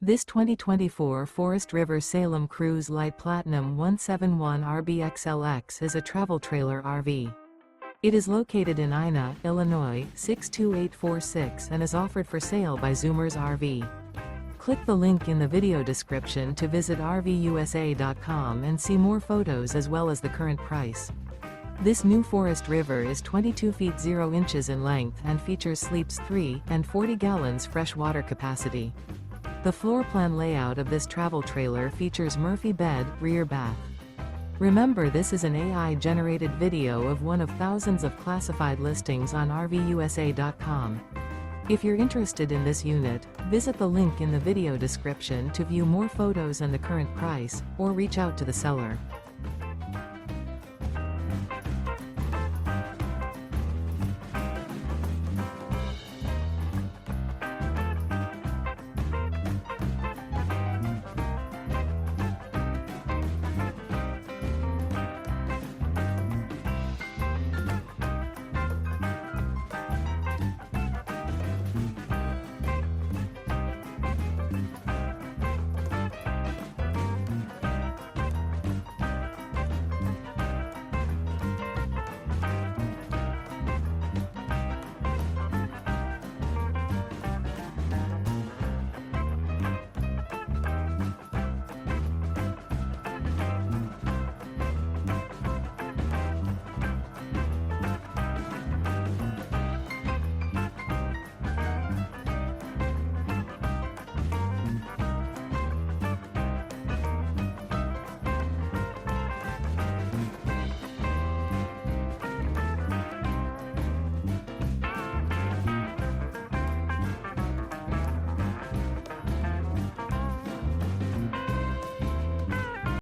This 2024 Forest River Salem Cruise Lite Platinum 171 RBXLX is a travel trailer RV. It is located in Ina, Illinois, 62846 and is offered for sale by Zoomers RV. Click the link in the video description to visit RVUSA.com and see more photos as well as the current price. This new Forest River is 22 feet 0 inches in length and features sleeps 3 and 40 gallons fresh water capacity. The floor plan layout of this travel trailer features Murphy bed, rear bath. Remember, this is an AI-generated video of one of thousands of classified listings on RVUSA.com. If you're interested in this unit, visit the link in the video description to view more photos and the current price, or reach out to the seller.